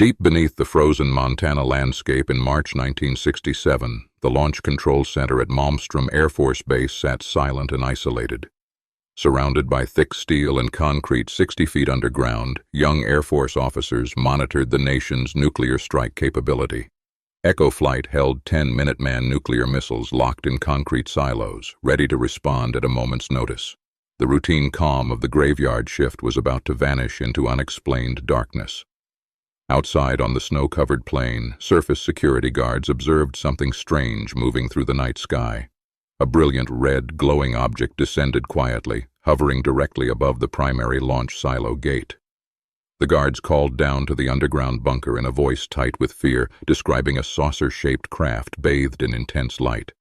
Deep beneath the frozen Montana landscape in March 1967, the Launch Control Center at Malmstrom Air Force Base sat silent and isolated. Surrounded by thick steel and concrete 60 feet underground, young Air Force officers monitored the nation's nuclear strike capability. Echo Flight held 10 Minuteman nuclear missiles locked in concrete silos, ready to respond at a moment's notice. The routine calm of the graveyard shift was about to vanish into unexplained darkness. Outside on the snow-covered plain, surface security guards observed something strange moving through the night sky. A brilliant red, glowing object descended quietly, hovering directly above the primary launch silo gate. The guards called down to the underground bunker in a voice tight with fear, describing a saucer-shaped craft bathed in intense light.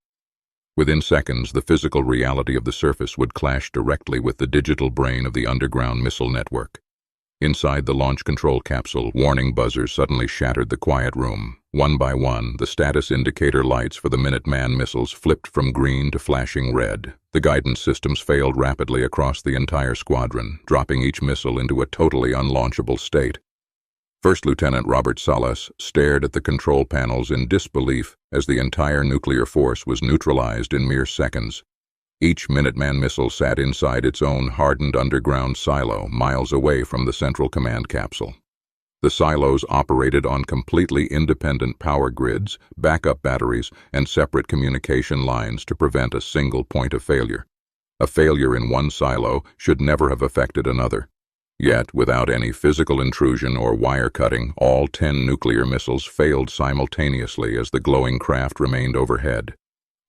Within seconds, the physical reality of the surface would clash directly with the digital brain of the underground missile network. Inside the launch control capsule, warning buzzers suddenly shattered the quiet room. One by one, the status indicator lights for the Minuteman missiles flipped from green to flashing red. The guidance systems failed rapidly across the entire squadron, dropping each missile into a totally unlaunchable state. First Lieutenant Robert Salas stared at the control panels in disbelief as the entire nuclear force was neutralized in mere seconds. Each Minuteman missile sat inside its own hardened underground silo, miles away from the central command capsule. The silos operated on completely independent power grids, backup batteries, and separate communication lines to prevent a single point of failure. A failure in one silo should never have affected another. Yet, without any physical intrusion or wire cutting, all 10 nuclear missiles failed simultaneously as the glowing craft remained overhead.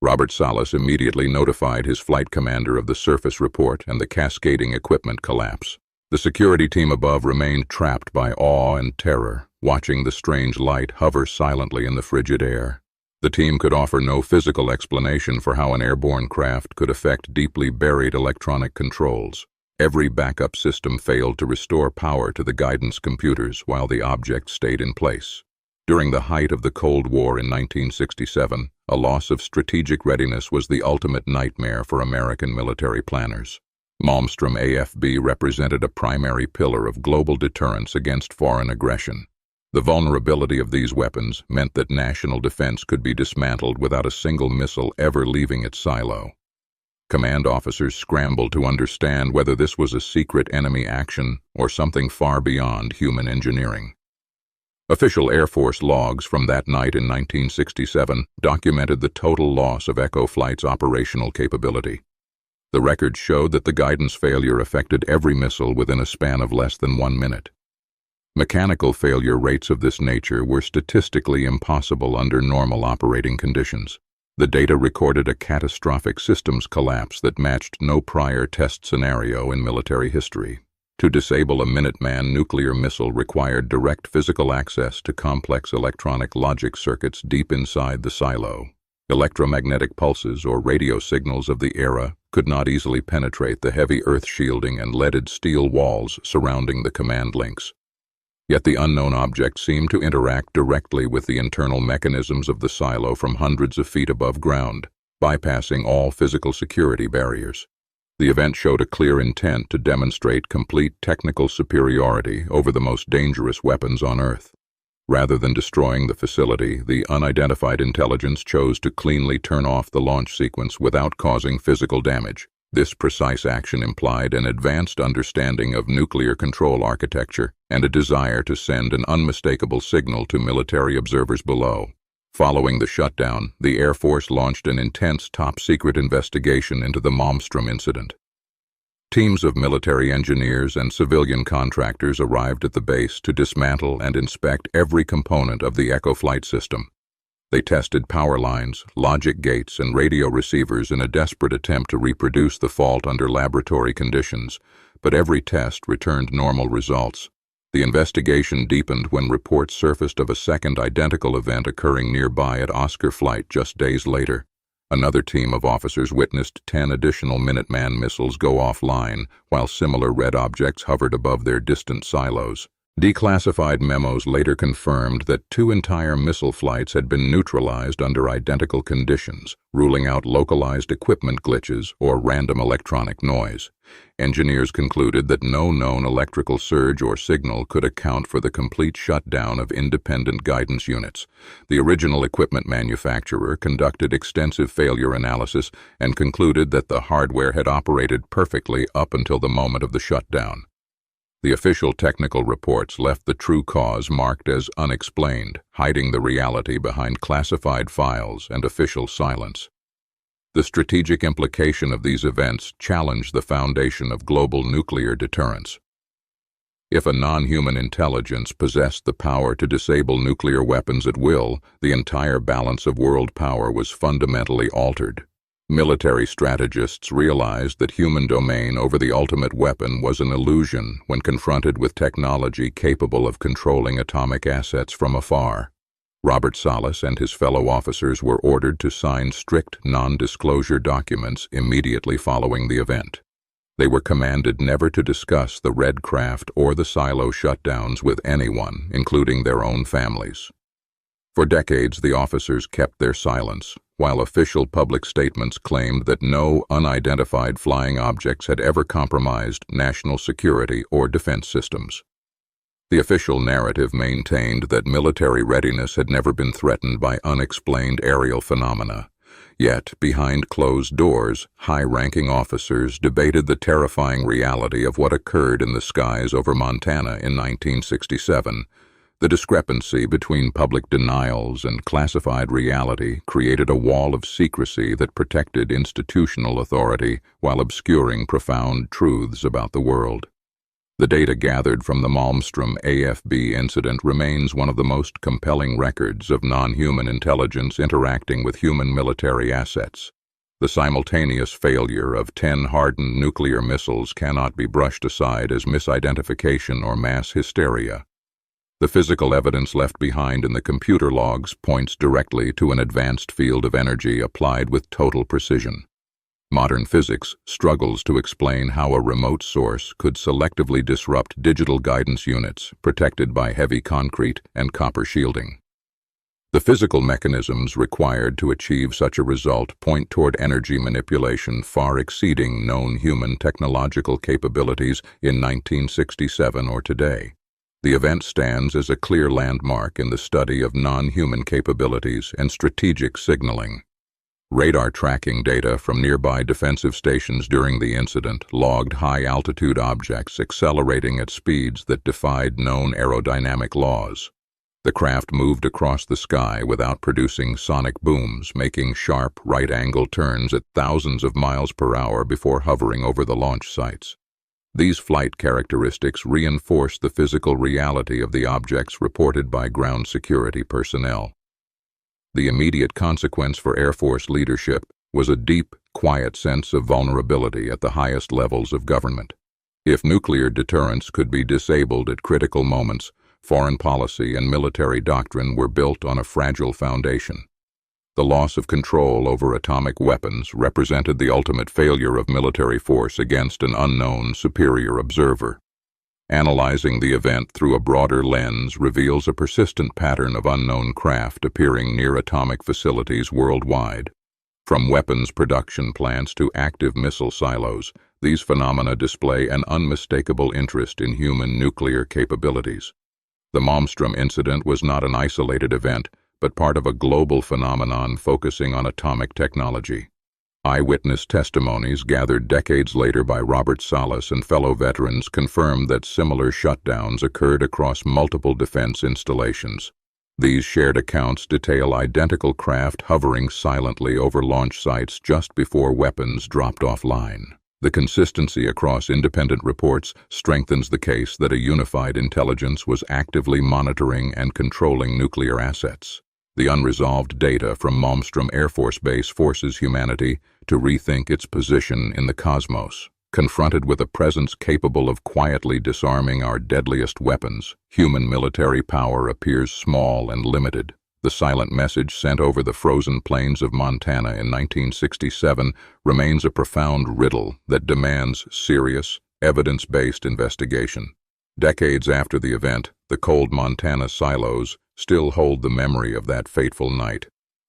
Robert Salas immediately notified his flight commander of the surface report and the cascading equipment collapse. The security team above remained trapped by awe and terror, watching the strange light hover silently in the frigid air. The team could offer no physical explanation for how an airborne craft could affect deeply buried electronic controls. Every backup system failed to restore power to the guidance computers while the object stayed in place. During the height of the Cold War in 1967, a loss of strategic readiness was the ultimate nightmare for American military planners. Malmstrom AFB represented a primary pillar of global deterrence against foreign aggression. The vulnerability of these weapons meant that national defense could be dismantled without a single missile ever leaving its silo. Command officers scrambled to understand whether this was a secret enemy action or something far beyond human engineering. Official Air Force logs from that night in 1967 documented the total loss of Echo Flight's operational capability. The records showed that the guidance failure affected every missile within a span of less than 1 minute. Mechanical failure rates of this nature were statistically impossible under normal operating conditions. The data recorded a catastrophic systems collapse that matched no prior test scenario in military history. To disable a Minuteman nuclear missile required direct physical access to complex electronic logic circuits deep inside the silo. Electromagnetic pulses or radio signals of the era could not easily penetrate the heavy earth shielding and leaded steel walls surrounding the command links. Yet the unknown object seemed to interact directly with the internal mechanisms of the silo from hundreds of feet above ground, bypassing all physical security barriers. The event showed a clear intent to demonstrate complete technical superiority over the most dangerous weapons on Earth. Rather than destroying the facility, the unidentified intelligence chose to cleanly turn off the launch sequence without causing physical damage. This precise action implied an advanced understanding of nuclear control architecture and a desire to send an unmistakable signal to military observers below. Following the shutdown, the Air Force launched an intense top-secret investigation into the Malmstrom incident. Teams of military engineers and civilian contractors arrived at the base to dismantle and inspect every component of the Echo Flight system. They tested power lines, logic gates, and radio receivers in a desperate attempt to reproduce the fault under laboratory conditions, but every test returned normal results. The investigation deepened when reports surfaced of a second identical event occurring nearby at Oscar Flight just days later. Another team of officers witnessed 10 additional Minuteman missiles go offline, while similar red objects hovered above their distant silos. Declassified memos later confirmed that 2 entire missile flights had been neutralized under identical conditions, ruling out localized equipment glitches or random electronic noise. Engineers concluded that no known electrical surge or signal could account for the complete shutdown of independent guidance units. The original equipment manufacturer conducted extensive failure analysis and concluded that the hardware had operated perfectly up until the moment of the shutdown. The official technical reports left the true cause marked as unexplained, hiding the reality behind classified files and official silence. The strategic implication of these events challenged the foundation of global nuclear deterrence. If a non-human intelligence possessed the power to disable nuclear weapons at will, the entire balance of world power was fundamentally altered. Military strategists realized that human domain over the ultimate weapon was an illusion when confronted with technology capable of controlling atomic assets from afar. Robert Salas and his fellow officers were ordered to sign strict non-disclosure documents immediately following the event. They were commanded never to discuss the Red Craft or the silo shutdowns with anyone, including their own families. For decades, the officers kept their silence, while official public statements claimed that no unidentified flying objects had ever compromised national security or defense systems. The official narrative maintained that military readiness had never been threatened by unexplained aerial phenomena. Yet, behind closed doors, high-ranking officers debated the terrifying reality of what occurred in the skies over Montana in 1967. The discrepancy between public denials and classified reality created a wall of secrecy that protected institutional authority while obscuring profound truths about the world. The data gathered from the Malmstrom AFB incident remains one of the most compelling records of non-human intelligence interacting with human military assets. The simultaneous failure of 10 hardened nuclear missiles cannot be brushed aside as misidentification or mass hysteria. The physical evidence left behind in the computer logs points directly to an advanced field of energy applied with total precision. Modern physics struggles to explain how a remote source could selectively disrupt digital guidance units protected by heavy concrete and copper shielding. The physical mechanisms required to achieve such a result point toward energy manipulation far exceeding known human technological capabilities in 1967 or today. The event stands as a clear landmark in the study of non-human capabilities and strategic signaling. Radar tracking data from nearby defensive stations during the incident logged high-altitude objects accelerating at speeds that defied known aerodynamic laws. The craft moved across the sky without producing sonic booms, making sharp, right-angle turns at thousands of miles per hour before hovering over the launch sites. These flight characteristics reinforced the physical reality of the objects reported by ground security personnel. The immediate consequence for Air Force leadership was a deep, quiet sense of vulnerability at the highest levels of government. If nuclear deterrence could be disabled at critical moments, foreign policy and military doctrine were built on a fragile foundation. The loss of control over atomic weapons represented the ultimate failure of military force against an unknown superior observer. Analyzing the event through a broader lens reveals a persistent pattern of unknown craft appearing near atomic facilities worldwide. From weapons production plants to active missile silos, these phenomena display an unmistakable interest in human nuclear capabilities. The Malmstrom incident was not an isolated event, but part of a global phenomenon focusing on atomic technology. Eyewitness testimonies gathered decades later by Robert Salas and fellow veterans confirmed that similar shutdowns occurred across multiple defense installations. These shared accounts detail identical craft hovering silently over launch sites just before weapons dropped offline. The consistency across independent reports strengthens the case that a unified intelligence was actively monitoring and controlling nuclear assets. The unresolved data from Malmstrom Air Force Base forces humanity to rethink its position in the cosmos. Confronted with a presence capable of quietly disarming our deadliest weapons, human military power appears small and limited. The silent message sent over the frozen plains of Montana in 1967 remains a profound riddle that demands serious, evidence-based investigation. Decades after the event, the cold Montana silos still hold the memory of that fateful night.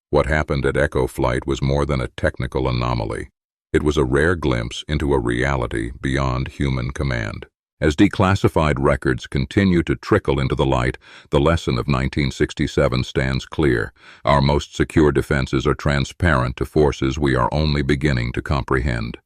What happened at Echo Flight was more than a technical anomaly. It was a rare glimpse into a reality beyond human command. As declassified records continue to trickle into the light, the lesson of 1967 stands clear. Our most secure defenses are transparent to forces we are only beginning to comprehend.